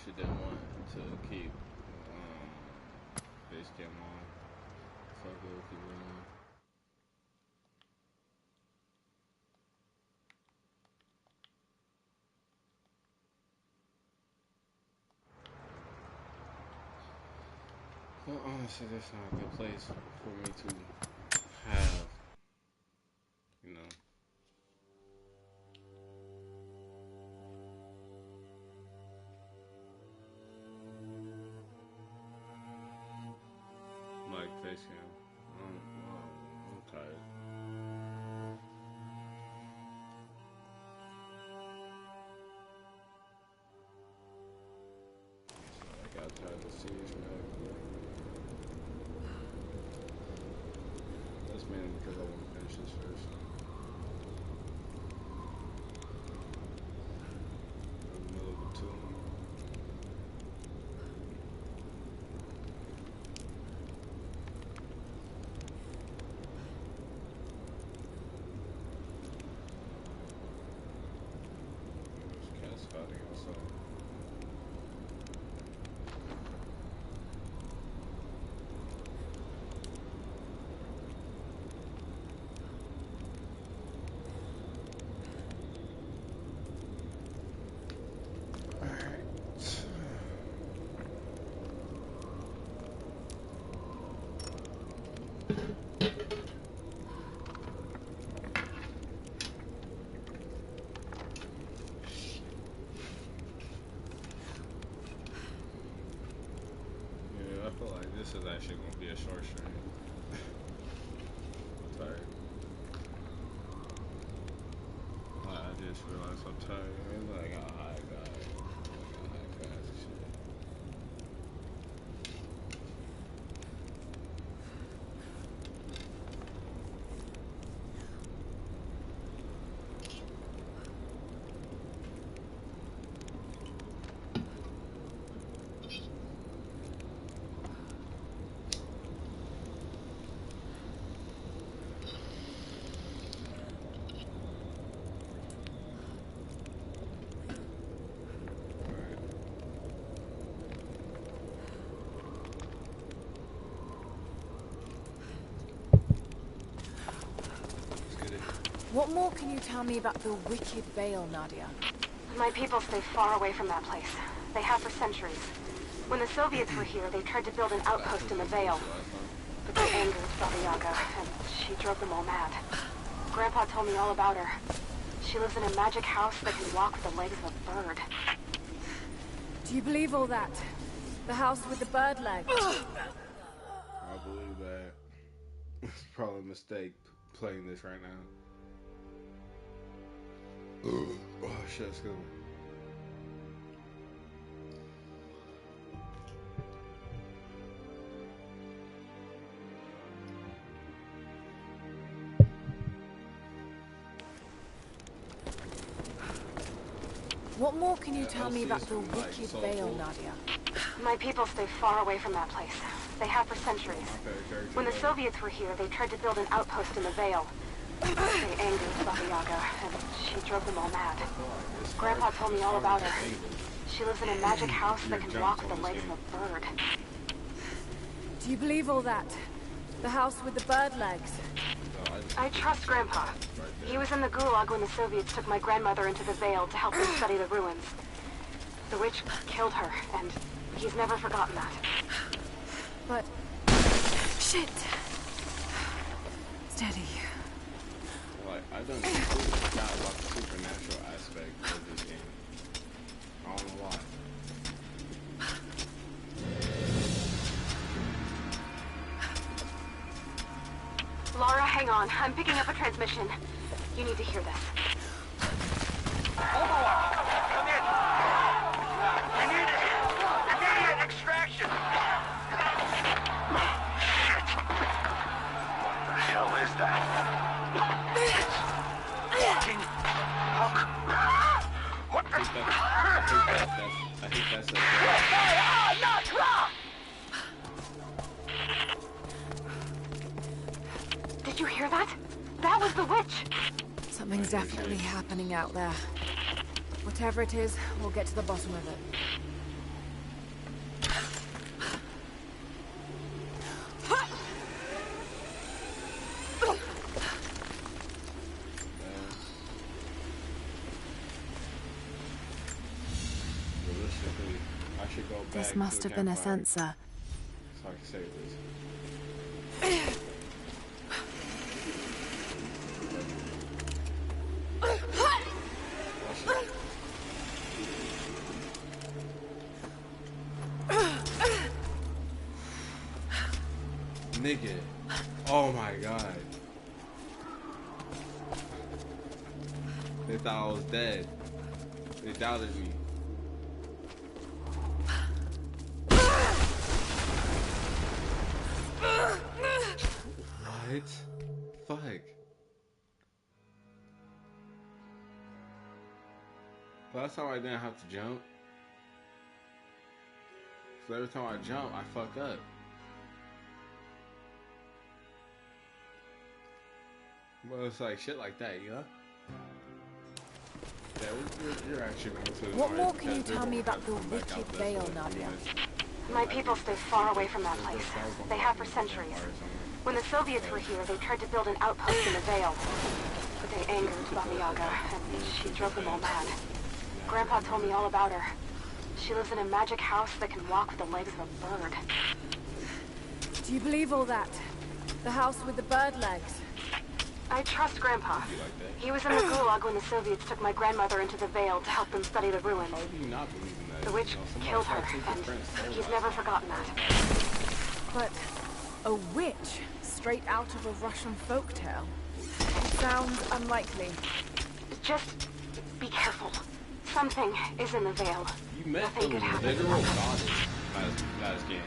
She didn't want to keep base cam on. Fuck it, we'll keep running. Well, honestly, that's not a good place for me to have, you know. Like face cam. I'm tired. So I got tired of serious man. That's mainly because I want to finish this first. I'm in the middle of the two. Fighting outside. I feel like this is actually going to be a short stream. I'm tired. I just realized I'm tired. It's like, oh my god. What more can you tell me about the wicked Vale, Nadia? My people stay far away from that place. They have for centuries. When the Soviets were here, they tried to build an outpost in the Vale. But they angered Baba Yaga, and she drove them all mad. Grandpa told me all about her. She lives in a magic house that can walk with the legs of a bird. Do you believe all that? The house with the bird legs? I believe that. It's probably a mistake playing this right now. Oh shit, excuse me. What more can you tell me about the wicked Vale, Nadia? My people stay far away from that place. They have for centuries. When the Soviets were here, they tried to build an outpost in the Vale. They angered Baba Yaga, and she drove them all mad. Grandpa told me all about her. She lives in a magic house that can walk with the legs of a bird. Do you believe all that? The house with the bird legs? I trust Grandpa. He was in the Gulag when the Soviets took my grandmother into the Vale to help them study the ruins. The witch killed her, and he's never forgotten that. But... shit! Steady. Like, I don't completely forgot about the supernatural aspect of this game. I don't know why. Lara, hang on. I'm picking up a transmission. You need to hear this. Overwatch! Come in! We need immediate extraction! What the hell is that? Fucking hook! What the... I think that's a... Did you hear that? That was the witch! Something's definitely happening out there. Whatever it is, we'll get to the bottom of it. basically, I should go back. This must have been a sensor. So I can save this. Nigga. Oh my god. They thought I was dead. They doubted me. What? Fuck. Last time I didn't have to jump. So every time I jump, I fuck up. Well, it's like shit like that, you know? Yeah, you're actually going to the What more can you tell me about the wicked Vale, Nadia? My people stay far away from that place. They have for centuries. When the Soviets were here, they tried to build an outpost in the Vale. But they angered Baba Yaga, and she drove them all mad. Grandpa told me all about her. She lives in a magic house that can walk with the legs of a bird. Do you believe all that? The house with the bird legs? I trust Grandpa. He was in the gulag when the Soviets took my grandmother into the Vale to help them study the ruins. How do you not believe in that? The witch killed her, and he's never forgotten that. But a witch straight out of a Russian folktale? Sounds unlikely. Just be careful. Something is in the Vale. You met the Nothing could happen. literal goddess last game.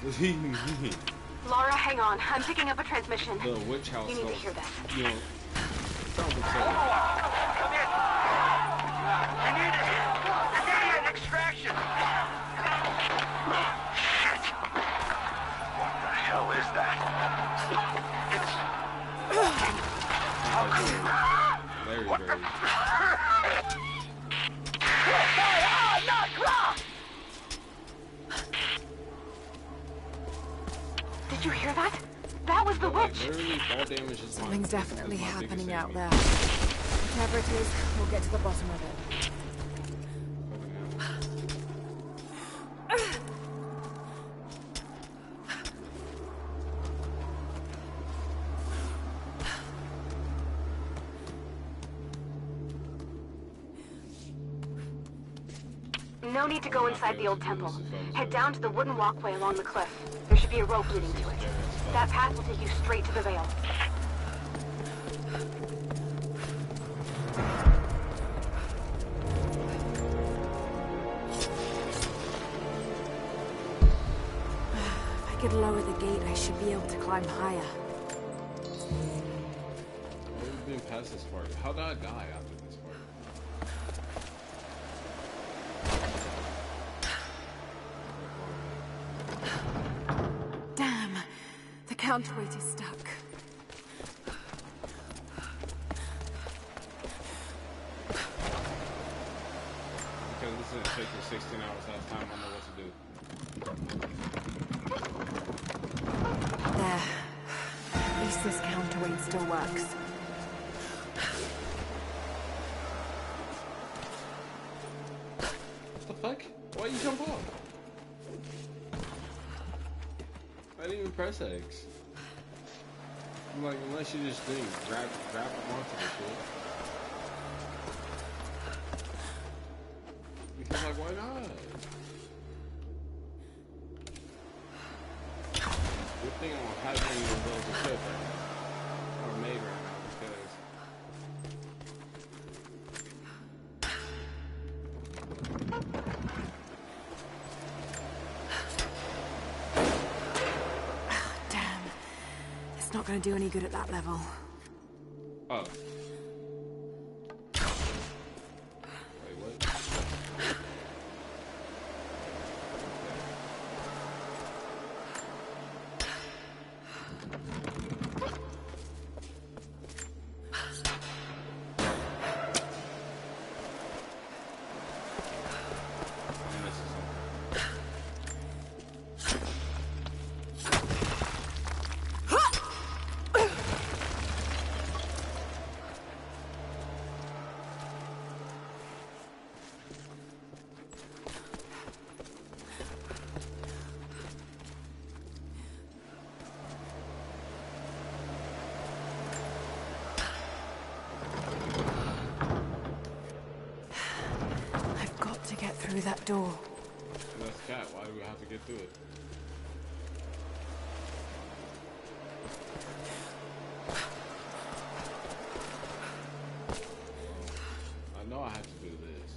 What do you mean? Laura, hang on. I'm picking up a transmission. The witch house. You need to hear this. You know, sounds like Come in. I need an extraction. Shit. What the hell is that? It's... How could... Larry What the... Bird. Did you hear that? That was the witch. Literally, fall damage is Something's definitely my biggest happening out enemy. there. Whatever it is, we'll get to the bottom of it. No need to go inside the old temple. Head down to the wooden walkway along the cliff. There should be a rope leading to it. That path will take you straight to the Vale. If I could lower the gate, I should be able to climb higher. We've been past this part. How did I die after this part? Damn, the counterweight is stuck. Because this didn't take me 16 hours last time, I know what to do. There. At least this counterweight still works. What the fuck? Why you jump off? I didn't even press X. I'm like, unless you just didn't grab onto the shit. Because like, why not? Good thing I don't have any of those equipped right now. Or made right now because Damn. It's not going to do any good at that level. oh. Wait, what? get through that door. That's cat. Why do we have to get through it? I know I have to do this.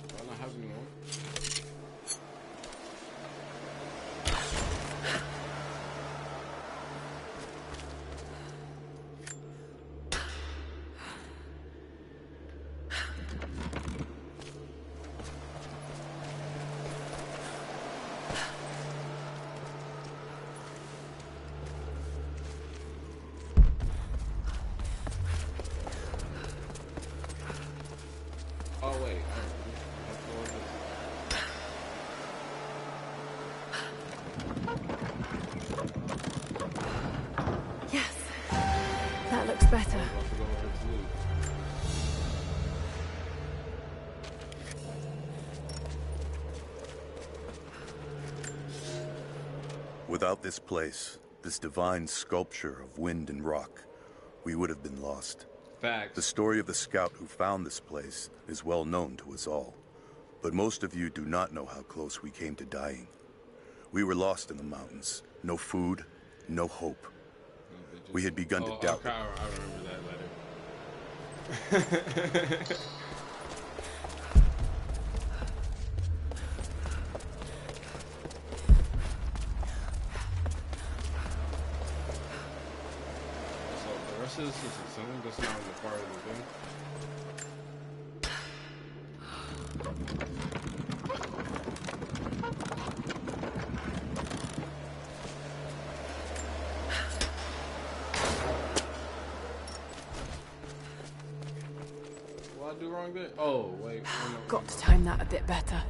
Do I not have any more? Oh wait, Yes, that looks better. Without this place, this divine sculpture of wind and rock, we would have been lost. Facts. The story of the scout who found this place is well known to us all, but most of you do not know how close we came to dying. We were lost in the mountains, no food, no hope. We had begun to doubt. I remember that letter. This is something that's not in the part of the thing. What I do wrong there? Oh, wait. Got to time that a bit better.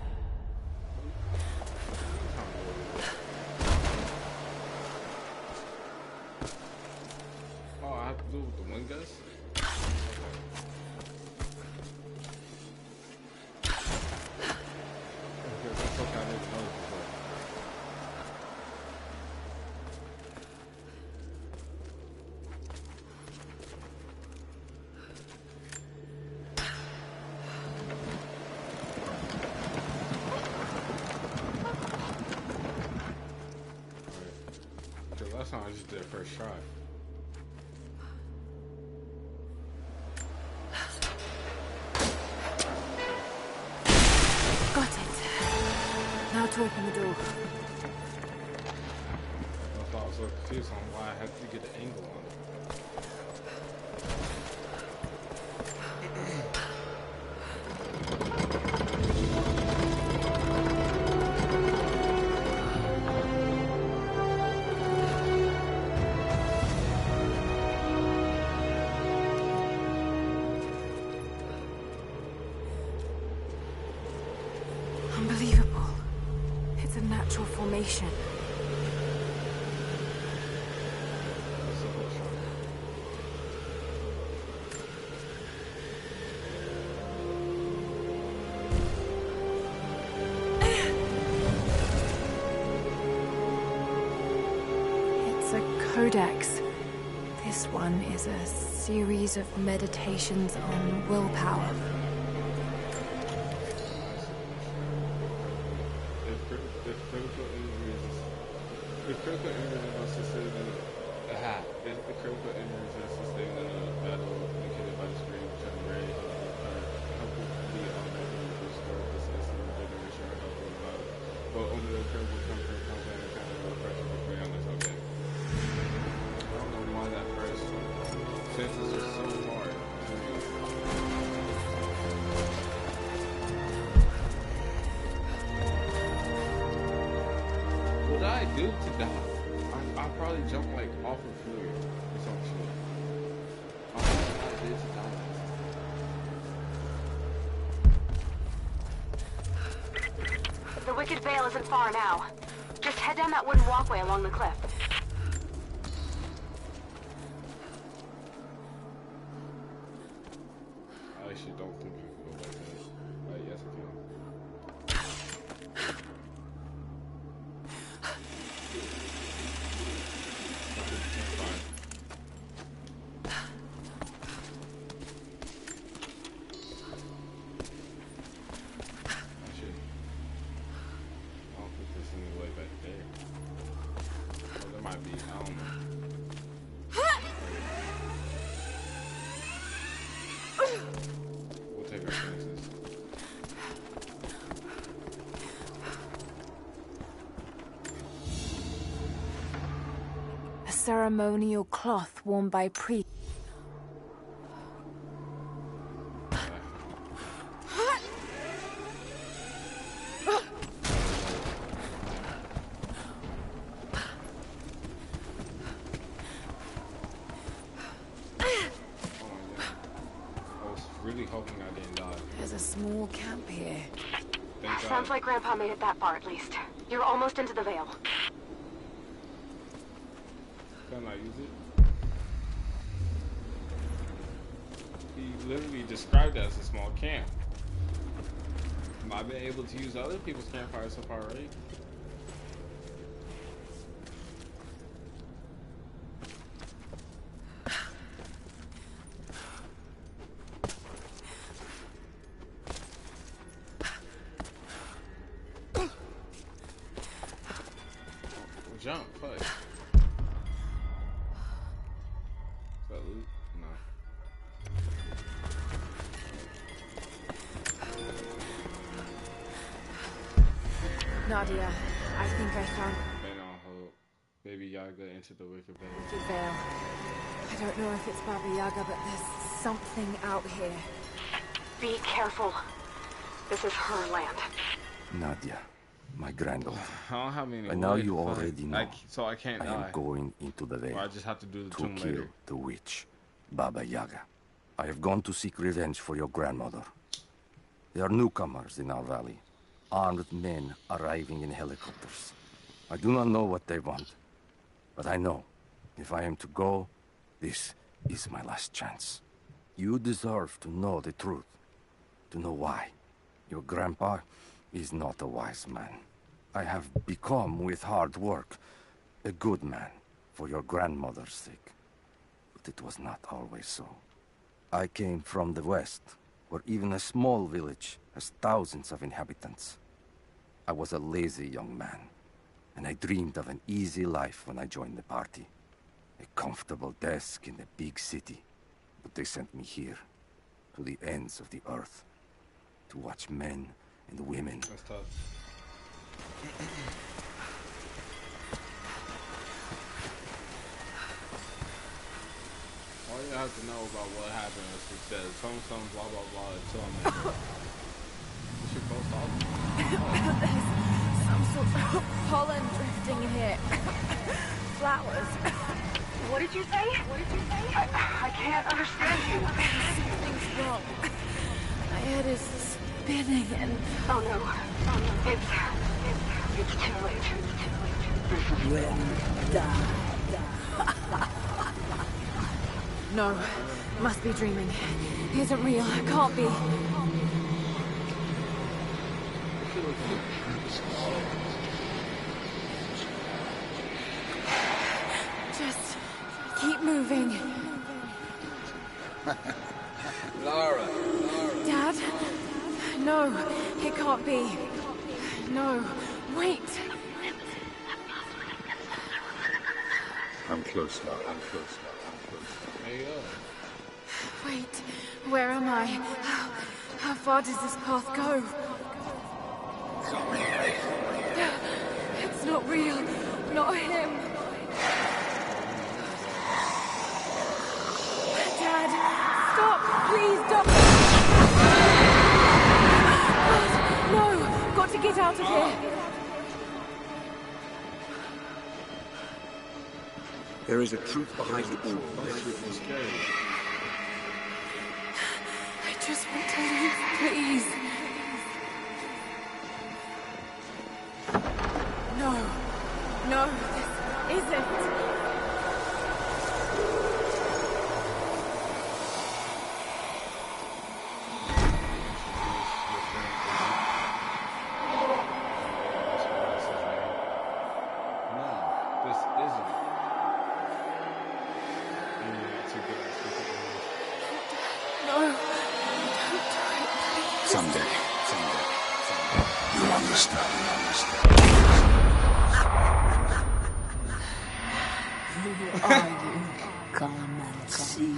Do with the wind gust? That's okay, I didn't know this before. Alright. Because last time I just did first try. Now to open the door. I thought I was so confused on why I had to get the angle on it. Unbelievable. It's a natural formation. It's a codex. This one is a series of meditations on willpower. If critical injuries are sustained in a battle indicated by the screen, which have raised help be automatically restore the system regeneration or help with about. But under the critical comfort comes in and kind of pressure to be honest, okay. I don't know why that first since it's just so hard to read. What did I do to die? I'll probably jump like off of fluid or some shit. I don't know what I did to die. The Wicked Vale isn't far now. Just head down that wooden walkway along the cliff. I actually don't think I can go back there. Yes, I can. ceremonial cloth worn by priests. Really hoping I didn't die. There's a small camp here. Sounds like Grandpa made it that far, at least. You're almost into the Vale. Can I use it? He literally described it as a small camp. I've been able to use other people's campfires so far, right? Jump, fuck. Is that loot? No. Nadia, I think I found Man on hope. Baby Yaga entered the wicked veil. the Vale. I don't know if it's Baba Yaga, but there's something out here. Be careful. This is her land. Nadia, my granddaughter. I don't have any. And now you already know. So I can't I die. am going into the Vale Or I just have to do the to tomb kill later. the witch, Baba Yaga. I have gone to seek revenge for your grandmother. There are newcomers in our valley, armed men arriving in helicopters. I do not know what they want, but I know if I am to go, this is my last chance. You deserve to know the truth, to know why. Your grandpa is not a wise man. I have become, with hard work, a good man for your grandmother's sake. But it was not always so. I came from the west, where even a small village has thousands of inhabitants. I was a lazy young man, and I dreamed of an easy life when I joined the party. A comfortable desk in a big city. But they sent me here, to the ends of the earth, to watch men and women. That's tough. All you have to know about what happened is it says some blah blah blah until I'm like, you should post off. There's some sort of pollen drifting here. Flowers. What did you say? I can't understand you. Something's wrong. My head is spinning and... Oh no. It's too late. No, must be dreaming. Isn't real, can't be. Just keep moving. Lara. Dad? No, it can't be. No, wait. I'm close now. There you go. Wait, where am I? How far does this path go? It's not real. Not him. Dad, stop! Please don't! No! Got to get out of here! There is a truth behind it all. I just want to leave, please. No, this isn't. Someday. You'll understand. Who are you? Come and see.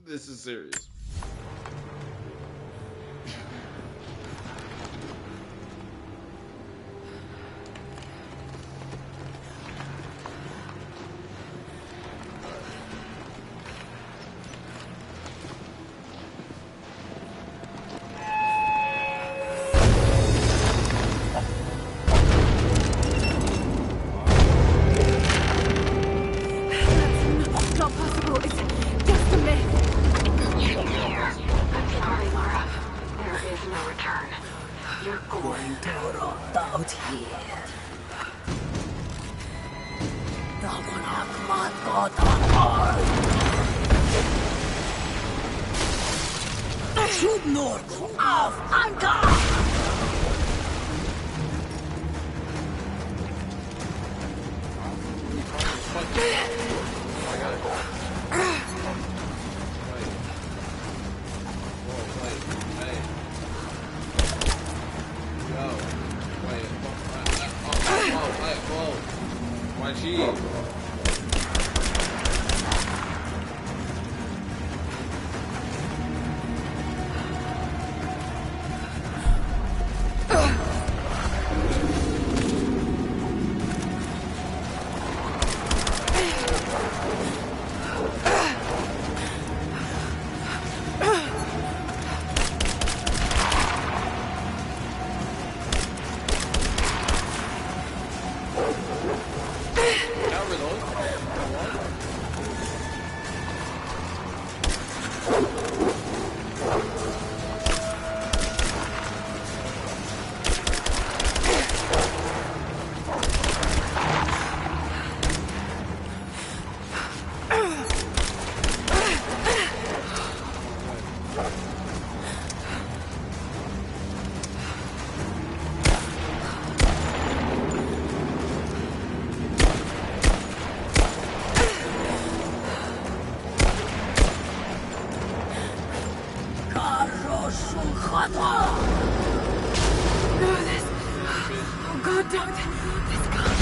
This is serious. Not possible. It's just a myth. I'm sorry, Lara. There is no return. You're going to rot out here. Schubnord auf Anker! Oh God, don't. This can't.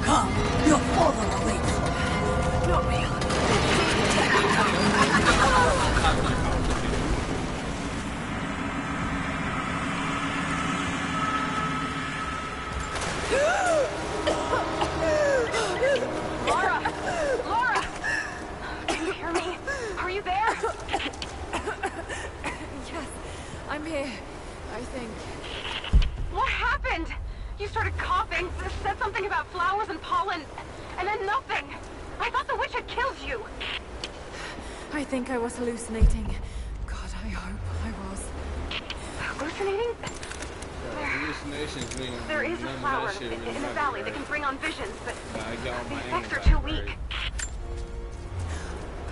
Come, your father awaits. Not real. Lara! Lara! Can you hear me? Are you there? Yes, I'm here, I think. What happened? You started coughing, said something about flowers and pollen, and then nothing. I thought the witch had killed you. I think I was hallucinating. God, I hope I was. Hallucinating? Hallucinations mean There is a none of flower that shit in really the matter, valley right? that can bring on visions, but I got all my the effects are animals too out, weak. right?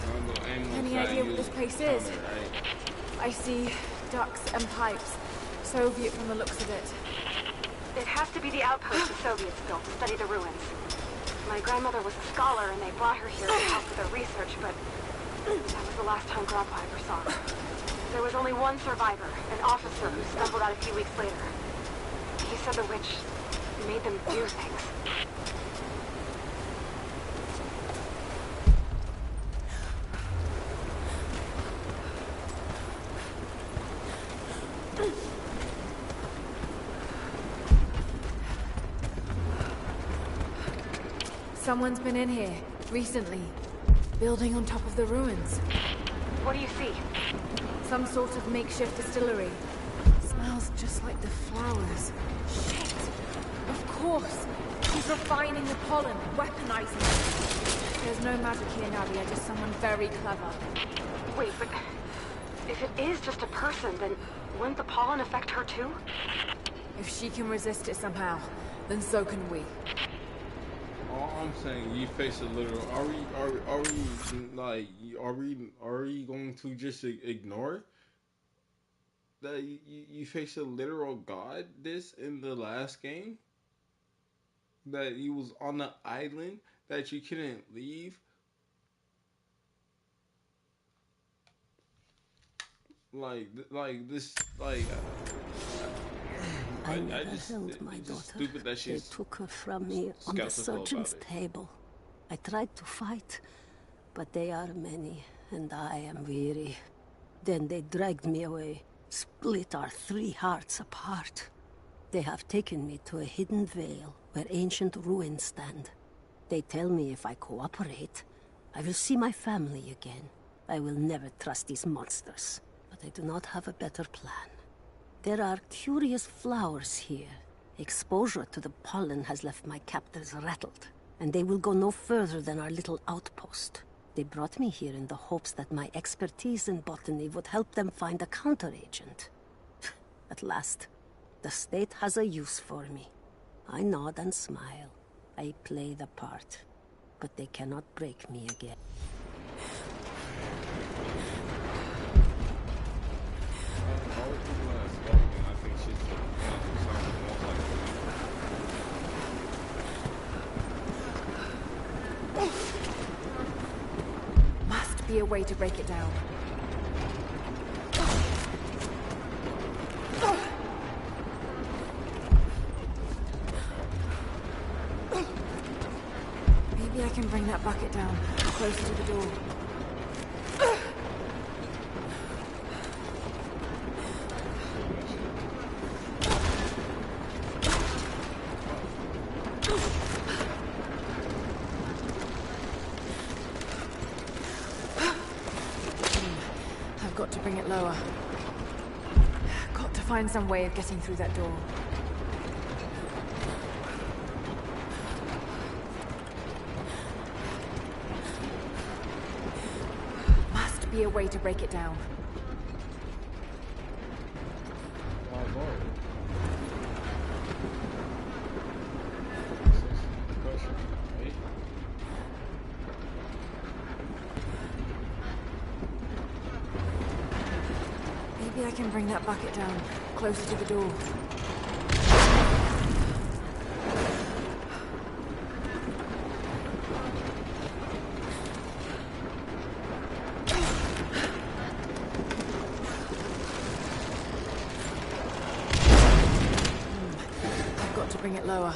My little animals Any that I idea what use this place counter, is? right? I see ducts and pipes. Soviet from the looks of it. It has to be the outpost the Soviets built to study the ruins. My grandmother was a scholar, and they brought her here to help with their research, but that was the last time Grandpa ever saw her. There was only one survivor, an officer who stumbled out a few weeks later. He said the witch made them do things. Someone's been in here, recently. Building on top of the ruins. What do you see? Some sort of makeshift distillery. Smells just like the flowers. Shit! Of course! She's refining the pollen, weaponizing it. There's no magic here, Nadia, just someone very clever. Wait, but if it is just a person, then wouldn't the pollen affect her too? If she can resist it somehow, then so can we. All I'm saying, you face a literal. Are we going to just ignore that you face a literal god this in the last game? That you was on the island that you couldn't leave. Like this, I never held my daughter. They took her from me on the surgeon's table. I tried to fight, but they are many, and I am weary. Then they dragged me away, split our 3 hearts apart. They have taken me to a hidden vale where ancient ruins stand. They tell me if I cooperate, I will see my family again. I will never trust these monsters, but I do not have a better plan. There are curious flowers here. Exposure to the pollen has left my captors rattled, and they will go no further than our little outpost. They brought me here in the hopes that my expertise in botany would help them find a counteragent. At last, the state has a use for me. I nod and smile. I play the part, but they cannot break me again. Must be a way to break it down. Maybe I can bring that bucket down closer to the door. I've got to bring it lower. Got to find some way of getting through that door. Must be a way to break it down. Maybe I can bring that bucket down closer to the door. I've got to bring it lower.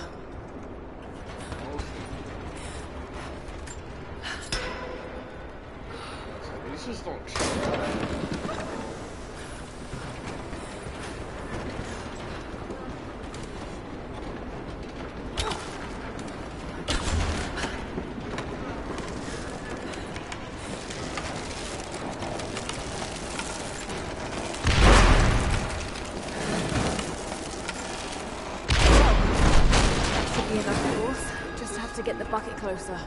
These just don't. Just have to get the bucket closer.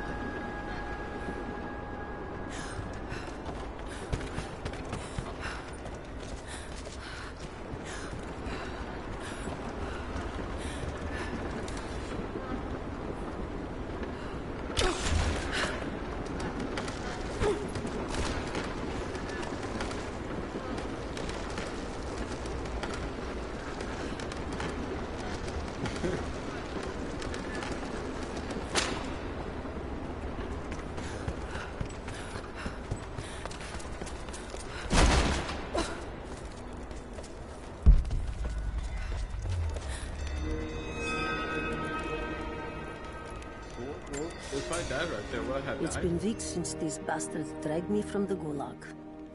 It's been weeks since these bastards dragged me from the Gulag,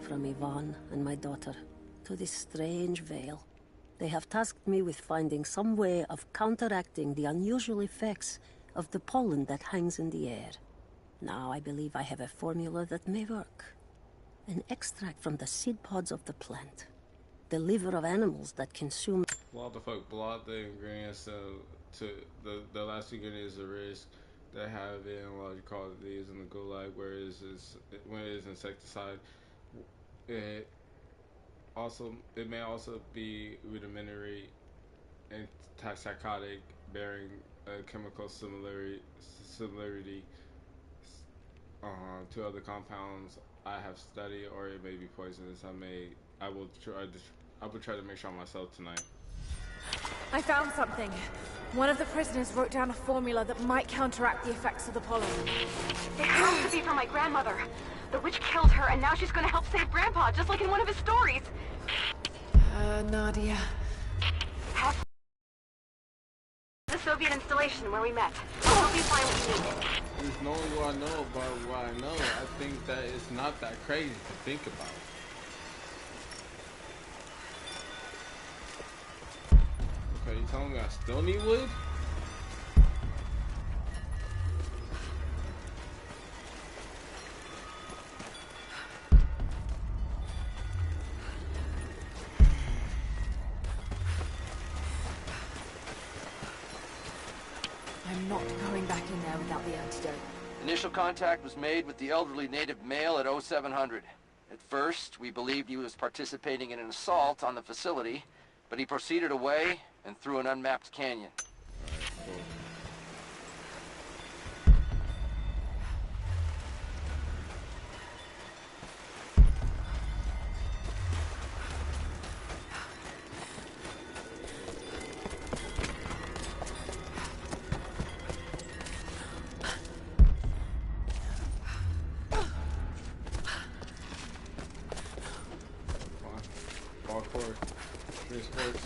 from Ivan and my daughter, to this strange vale. They have tasked me with finding some way of counteracting the unusual effects of the pollen that hangs in the air. Now I believe I have a formula that may work. An extract from the seed pods of the plant. The liver of animals that consume... What the fuck? Blood the ingredients to the last ingredient is a risk. They have it in large quantities in the Gulag, whereas when it is insecticide, it may also be rudimentary and psychotic, bearing a chemical similarity to other compounds I have studied, or it may be poisonous. I will try to make sure myself tonight. I found something. One of the prisoners wrote down a formula that might counteract the effects of the pollen. It has to be for my grandmother. The witch killed her, and now she's gonna help save Grandpa, just like in one of his stories. Nadia. Soviet installation where we met. I'll be fine with you. Just knowing what I know about what I know, I think that it's not that crazy to think about. Okay, you telling me I still need wood? I'm not going back in there without the antidote. Initial contact was made with the elderly native male at 0700. At first, we believed he was participating in an assault on the facility, but he proceeded away and through an unmapped canyon. Alright, cool. Parkour. Street sports.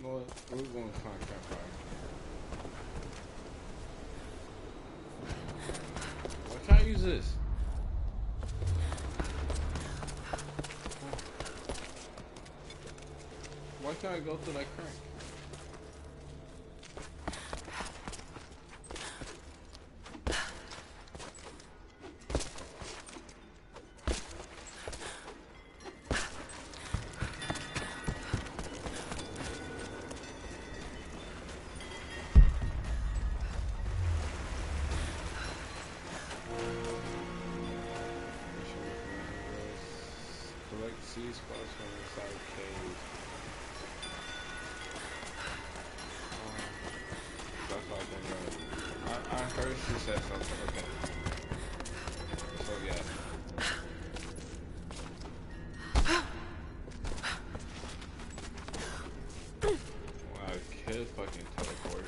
Well, we're going to find campfire. Why can't I use this? Why can't I go through that crack? Collect sea spots from inside cave. That's what I think. I heard she said something. Okay. So yeah. Wow, kid fucking teleport.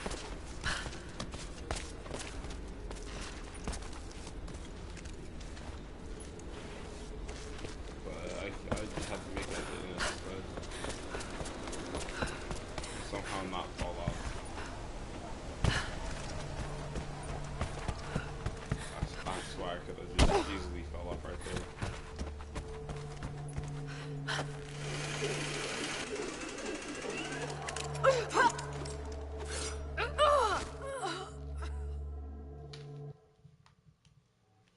I just have to make that business, but somehow not fall off. I swear I could have just easily fell off right there.